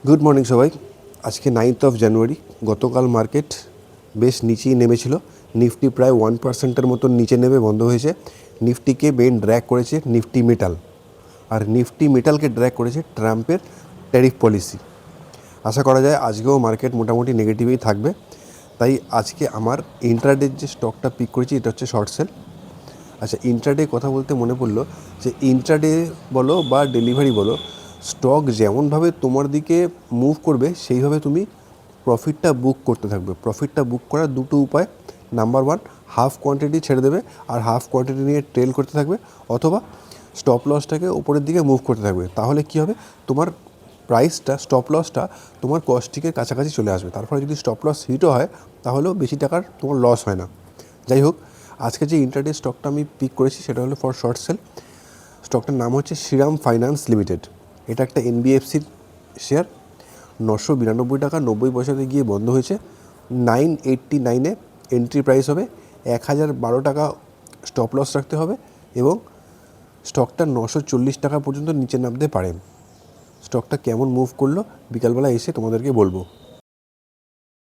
Good morning সবাই। আজকে 9th of January. গতকাল মার্কেট বেশ নিচেই নেমেছিল। নিফটি প্রায় 1%-এর মতন নিচে নেমে বন্ধ হয়েছে। নিফটিকে মেন ড্র্যাগ করেছে নিফটি মেটাল, আর নিফটি মেটালকে ড্র্যাগ করেছে ট্রাম্পের ট্যারিফ পলিসি। আশা করা যায় আজকেও মার্কেট মোটামুটি নেগেটিভেই থাকবে। তাই আজকে আমার ইন্ট্রাডের যে স্টকটা পিক করেছি এটা হচ্ছে শর্ট সেল। আচ্ছা, ইন্ট্রাডে কথা বলতে মনে পড়লো যে ইন্ট্রাডে বলো বা ডেলিভারি বলো, স্টক যেমনভাবে তোমার দিকে মুভ করবে সেইভাবে তুমি প্রফিটটা বুক করতে থাকবে। প্রফিটটা বুক করার দুটো উপায়: নাম্বার ওয়ান, হাফ কোয়ান্টিটি ছেড়ে দেবে আর হাফ কোয়ান্টিটি নিয়ে ট্রেল করতে থাকবে, অথবা স্টপ লসটাকে উপরের দিকে মুভ করতে থাকবে। তাহলে কী হবে, তোমার প্রাইসটা, স্টপ লসটা তোমার কস্টিকের কাছাকাছি চলে আসবে। তারপরে যদি স্টপ লস হিটও হয় তাহলেও বেশি টাকার তোমার লস হয় না। যাই হোক, আজকে যে ইন্ট্রাডে স্টকটা আমি পিক করেছি সেটা হলো ফর শর্ট সেল। স্টকটার নাম হচ্ছে শ্রীরাম ফাইন্যান্স লিমিটেড। এটা একটা এনবিএফসির শেয়ার। 992 টাকা 90 পয়সাতে গিয়ে বন্ধ হয়েছে। 989-এ এন্ট্রি প্রাইস হবে। 1012 টাকা স্টপ লস রাখতে হবে এবং স্টকটা 940 টাকা পর্যন্ত নিচে নামতে পারে। স্টকটা কেমন মুভ করলো বিকালবেলা এসে তোমাদেরকে বলবো।